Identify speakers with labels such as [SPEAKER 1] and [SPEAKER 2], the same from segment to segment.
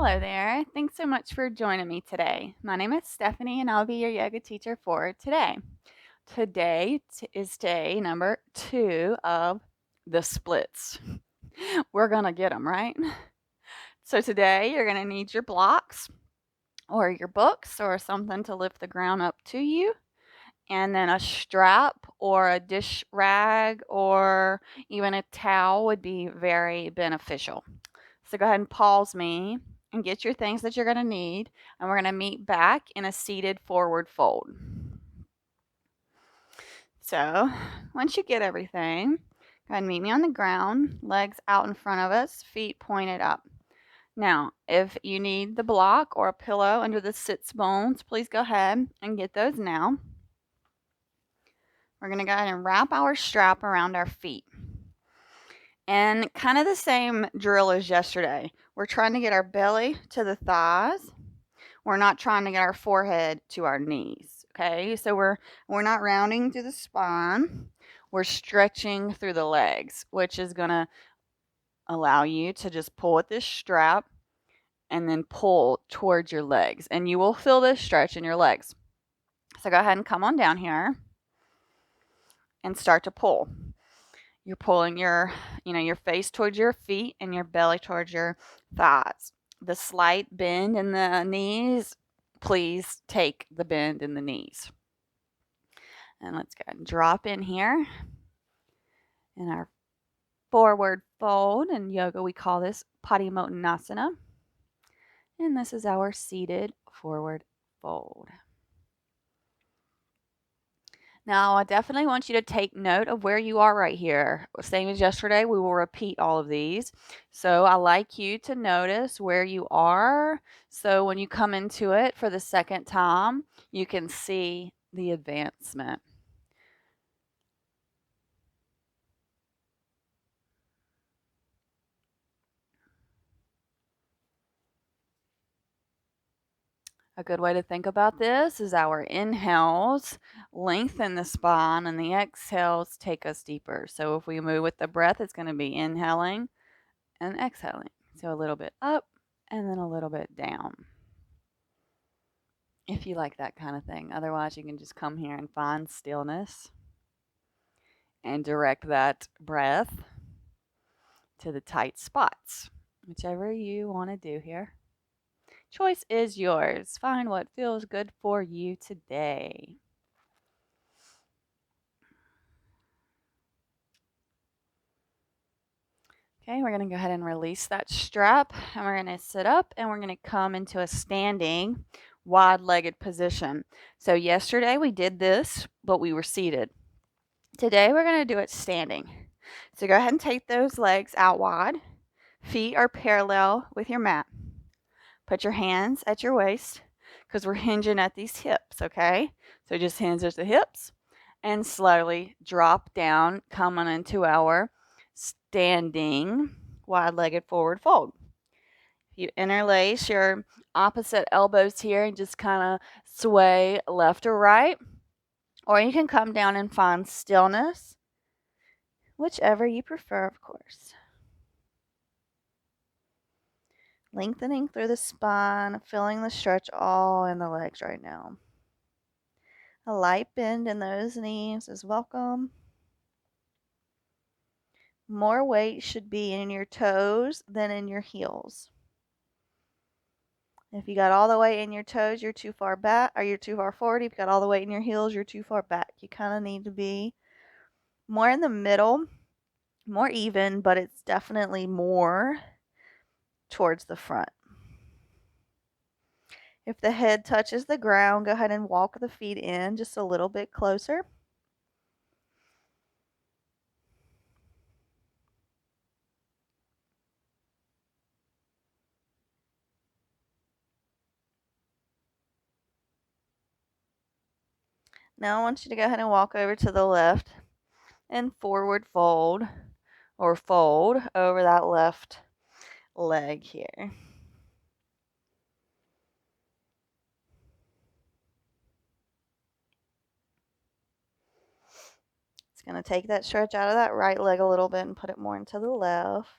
[SPEAKER 1] Hello there. Thanks so much for joining me today. My name is Stephanie and I'll be your yoga teacher for today. Today is day number 2 of the splits. We're going to get them, right? So today you're going to need your blocks or your books or something to lift the ground up to you, and then a strap or a dish rag or even a towel would be very beneficial. So go ahead and pause me and get your things that you're going to need, and we're going to meet back in a seated forward fold. So once you get everything, go ahead and meet me on the ground, legs out in front of us, feet pointed up. Now, if you need the block or a pillow under the sits bones, please go ahead and get those now. We're going to go ahead and wrap our strap around our feet. And kind of the same drill as yesterday. We're trying to get our belly to the thighs. We're not trying to get our forehead to our knees. Okay, so we're not rounding through the spine. We're stretching through the legs, which is going to allow you to just pull at this strap and then pull towards your legs. And you will feel this stretch in your legs. So go ahead and come on down here and start to pull. You're pulling your face towards your feet and your belly towards your thighs. The slight bend in the knees, please take the bend in the knees. And let's go ahead and drop in here in our forward fold. In yoga, we call this Padimottanasana. And this is our seated forward fold. Now, I definitely want you to take note of where you are right here. Same as yesterday, we will repeat all of these. So I like you to notice where you are. So when you come into it for the second time, you can see the advancement. A good way to think about this is our inhales lengthen the spine and the exhales take us deeper. So if we move with the breath, it's going to be inhaling and exhaling. So a little bit up and then a little bit down, if you like that kind of thing. Otherwise, you can just come here and find stillness and direct that breath to the tight spots, whichever you want to do here. Choice is yours. Find what feels good for you today. Okay, we're going to go ahead and release that strap, and we're going to sit up and we're going to come into a standing wide-legged position. So yesterday we did this, but we were seated. Today we're going to do it standing. So go ahead and take those legs out wide. Feet are parallel with your mat. Put your hands at your waist because we're hinging at these hips, okay? So just hands at the hips and slowly drop down, coming into our standing wide-legged forward fold. You interlace your opposite elbows here and just kind of sway left or right. Or you can come down and find stillness, whichever you prefer, of course. Lengthening through the spine, feeling the stretch all in the legs right now. A light bend in those knees is welcome. More weight should be in your toes than in your heels. If you got all the weight in your toes, you're too far back, or you're too far forward. If you got all the weight in your heels, you're too far back. You kind of need to be more in the middle, more even, but it's definitely more towards the front. If the head touches the ground, go ahead and walk the feet in just a little bit closer. Now I want you to go ahead and walk over to the left and forward fold or fold over that left leg here. It's going to take that stretch out of that right leg a little bit and put it more into the left.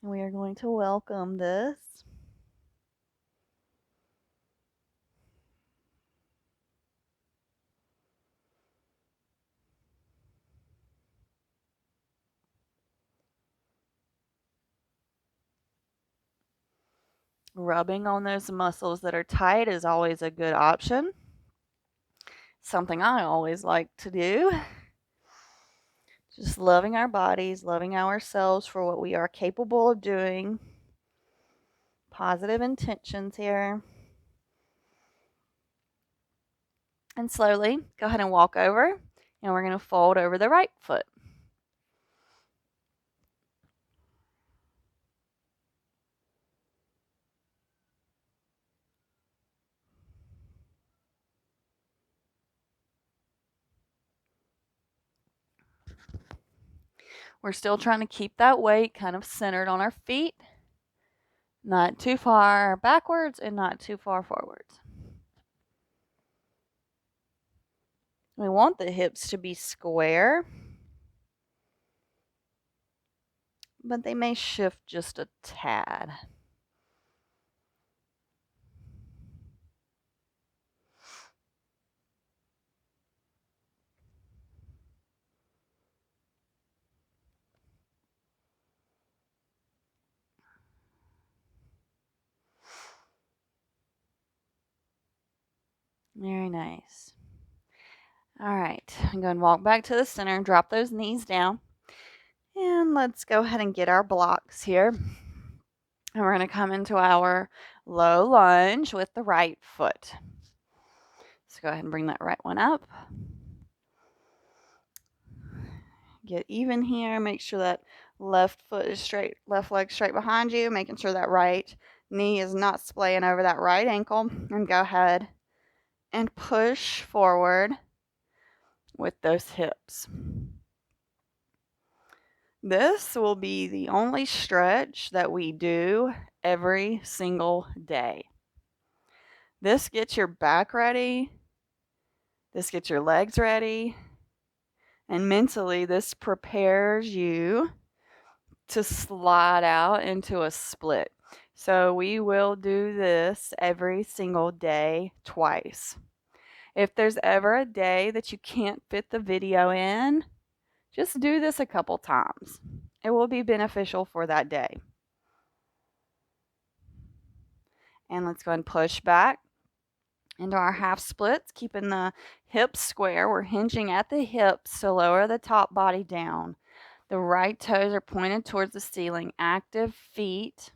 [SPEAKER 1] And we are going to welcome this. Rubbing on those muscles that are tight is always a good option. Something I always like to do. Just loving our bodies, loving ourselves for what we are capable of doing. Positive intentions here. And slowly go ahead and walk over, and we're going to fold over the right foot. We're still trying to keep that weight kind of centered on our feet, not too far backwards and not too far forwards. We want the hips to be square, but they may shift just a tad. Very nice. All right, I'm going to walk back to the center and drop those knees down. And let's go ahead and get our blocks here. And we're going to come into our low lunge with the right foot. So go ahead and bring that right one up. Get even here. Make sure that left foot is straight, left leg straight behind you, making sure that right knee is not splaying over that right ankle. And go ahead and push forward with those hips. This will be the only stretch that we do every single day. This gets your back ready. This gets your legs ready. And mentally, this prepares you to slide out into a split. So we will do this every single day, twice. If there's ever a day that you can't fit the video in, just do this a couple times. It will be beneficial for that day. And let's go ahead and push back into our half splits, keeping the hips square. We're hinging at the hips to lower the top body down. The right toes are pointed towards the ceiling, active feet,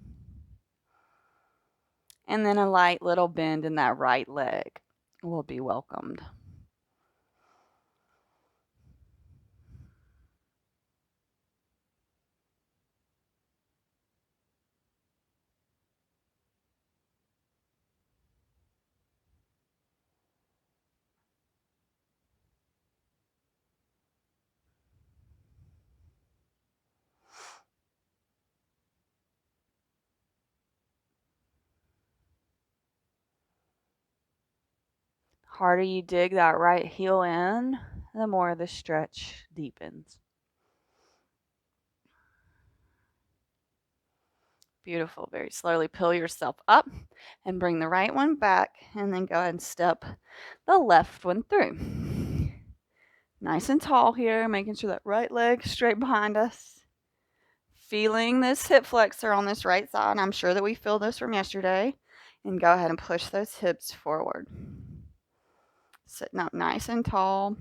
[SPEAKER 1] and then a light little bend in that right leg will be welcomed. Harder you dig that right heel in, the more the stretch deepens. Beautiful. Very slowly peel yourself up and bring the right one back, and then go ahead and step the left one through. Nice and tall here, making sure that right leg straight behind us. Feeling this hip flexor on this right side. I'm sure that we feel this from yesterday. And go ahead and push those hips forward. Sitting up nice and tall.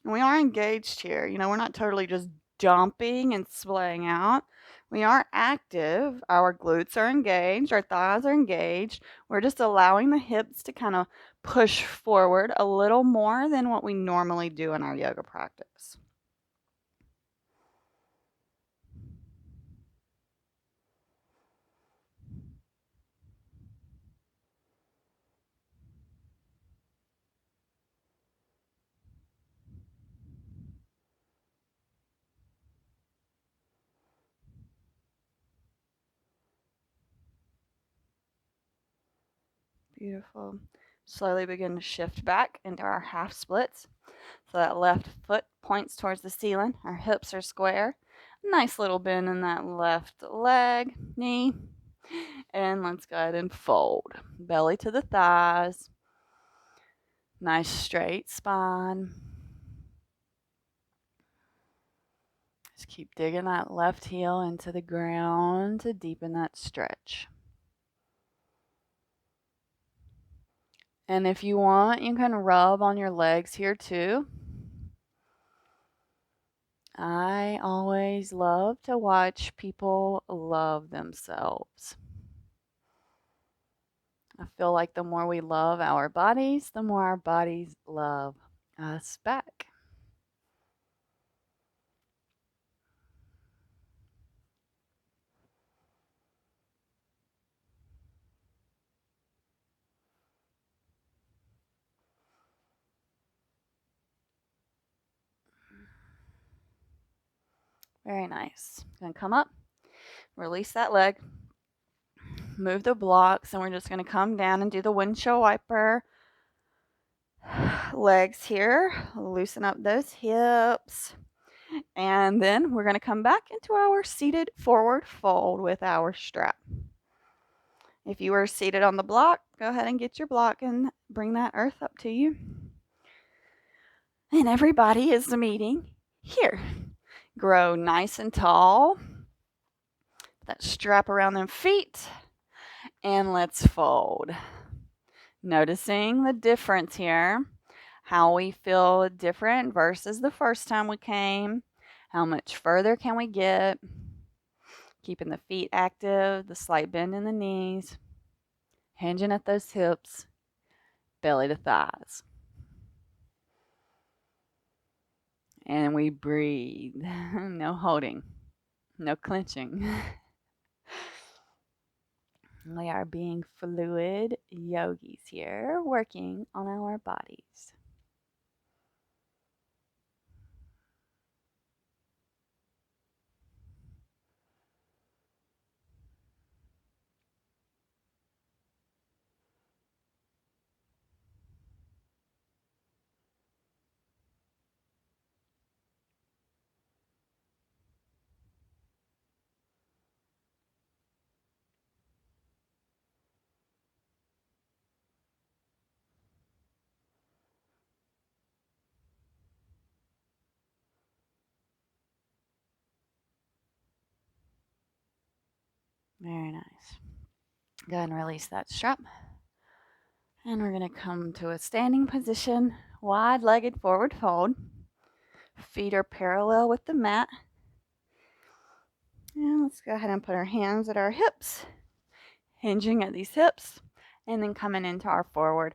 [SPEAKER 1] And we are engaged here. You know, we're not totally just jumping and splaying out. We are active. Our glutes are engaged. Our thighs are engaged. We're just allowing the hips to kind of push forward a little more than what we normally do in our yoga practice. Beautiful. Slowly begin to shift back into our half splits. So that left foot points towards the ceiling. Our hips are square. Nice little bend in that left leg, knee. And let's go ahead and fold. Belly to the thighs. Nice straight spine. Just keep digging that left heel into the ground to deepen that stretch. And if you want, you can rub on your legs here too. I always love to watch people love themselves. I feel like the more we love our bodies, the more our bodies love us back. Very nice. Gonna come up, release that leg, move the blocks, and we're just gonna come down and do the windshield wiper. Legs here, loosen up those hips. And then we're going to come back into our seated forward fold with our strap. If you are seated on the block, go ahead and get your block and bring that earth up to you. And everybody is meeting here. Grow nice and tall. That strap around them feet. And let's fold. Noticing the difference here. How we feel different versus the first time we came. How much further can we get? Keeping the feet active, the slight bend in the knees, hinging at those hips, belly to thighs. And we breathe. No holding, no clenching. We are being fluid yogis here, working on our bodies. Very nice. Go ahead and release that strap. And we're going to come to a standing position, wide-legged forward fold. Feet are parallel with the mat. And let's go ahead and put our hands at our hips, hinging at these hips, and then coming into our forward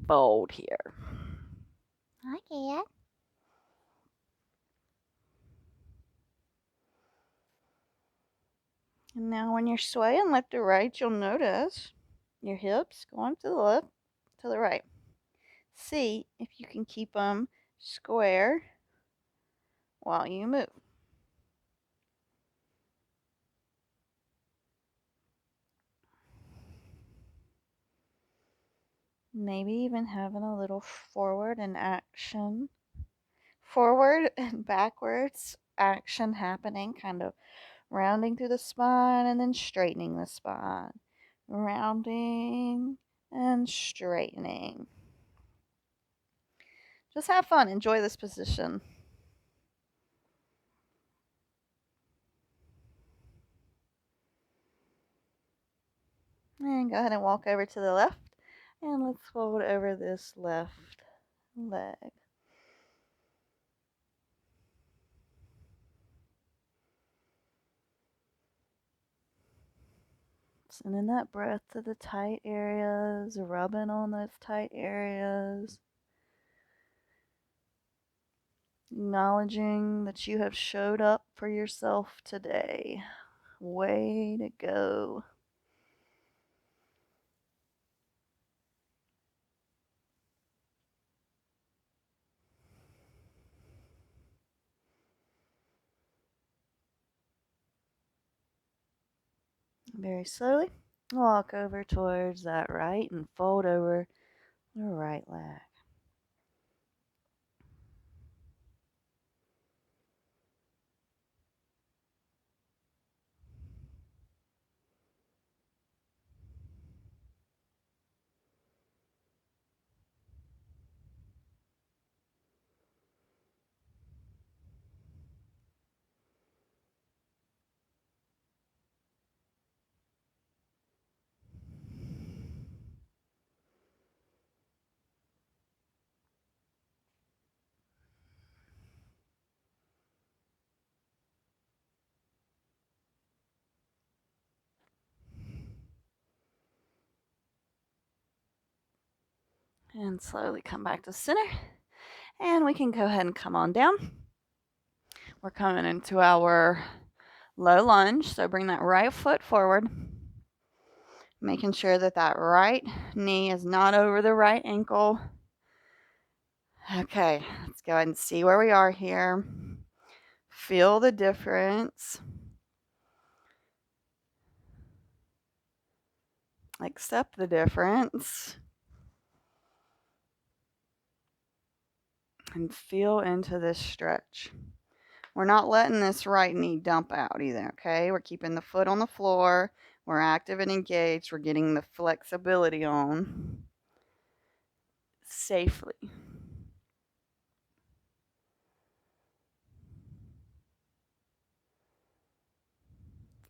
[SPEAKER 1] fold here.
[SPEAKER 2] Okay.
[SPEAKER 1] And now when you're swaying left to right, you'll notice your hips going to the left, to the right. See if you can keep them square while you move. Maybe even having a little forward and backwards action happening, kind of rounding through the spine and then straightening the spine. Rounding and straightening. Just have fun. Enjoy this position. And go ahead and walk over to the left. And let's fold over this left leg. Sending that breath to the tight areas, rubbing on those tight areas. Acknowledging that you have showed up for yourself today. Way to go. Very slowly walk over towards that right and fold over the right leg. And slowly come back to center. And we can go ahead and come on down. We're coming into our low lunge. So bring that right foot forward. Making sure that that right knee is not over the right ankle. Okay, let's go ahead and see where we are here. Feel the difference. Accept the difference. And feel into this stretch. We're not letting this right knee dump out either, okay? We're keeping the foot on the floor. We're active and engaged. We're getting the flexibility on safely.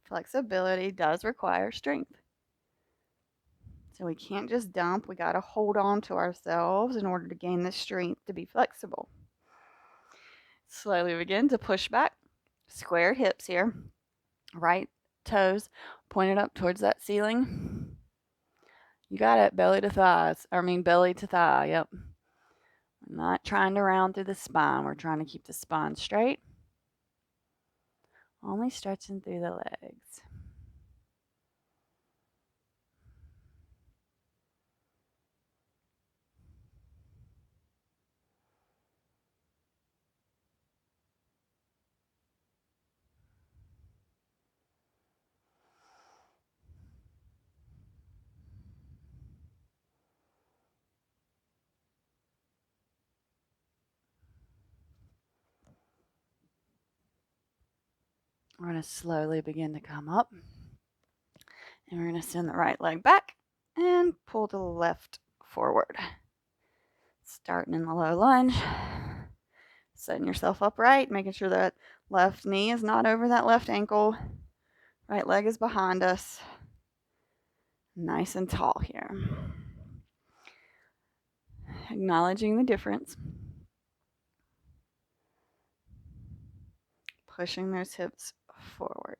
[SPEAKER 1] Flexibility does require strength. So we can't just dump. We got to hold on to ourselves in order to gain the strength to be flexible. Slowly begin to push back. Square hips here. Right toes pointed up towards that ceiling. You got it. Belly to thighs. Belly to thigh. Yep. We're not trying to round through the spine. We're trying to keep the spine straight. Only stretching through the legs. We're going to slowly begin to come up. And we're going to send the right leg back and pull the left forward. Starting in the low lunge. Setting yourself upright, making sure that left knee is not over that left ankle. Right leg is behind us. Nice and tall here. Acknowledging the difference. Pushing those hips forward.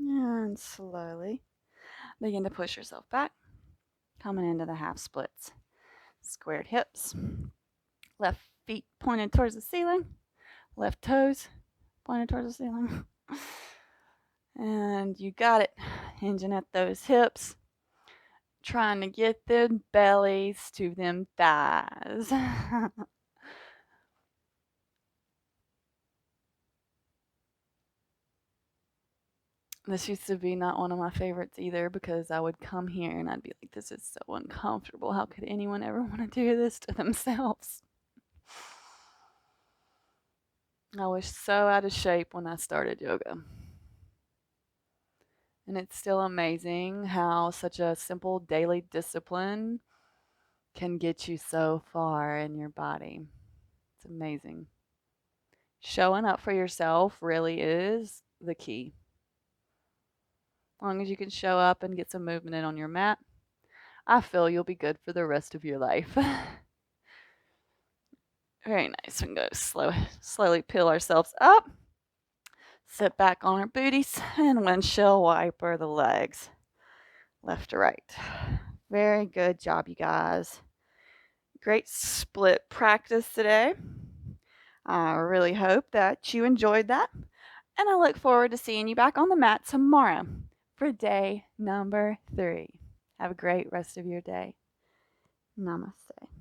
[SPEAKER 1] And slowly begin to push yourself back. Coming into the half splits. Squared hips. Left feet pointed towards the ceiling. Left toes pointed towards the ceiling. And you got it. Hinging at those hips. Trying to get them bellies to them thighs. This used to be not one of my favorites either because I would come here and I'd be like, this is so uncomfortable. How could anyone ever want to do this to themselves? I was so out of shape when I started yoga. And it's still amazing how such a simple daily discipline can get you so far in your body. It's amazing. Showing up for yourself really is the key. As long as you can show up and get some movement in on your mat, I feel you'll be good for the rest of your life. Very nice. We can go slowly peel ourselves up. Sit back on our booties and windshield wiper the legs. Left to right. Very good job, you guys. Great split practice today. I really hope that you enjoyed that, and I look forward to seeing you back on the mat tomorrow for day number 3. Have a great rest of your day. Namaste.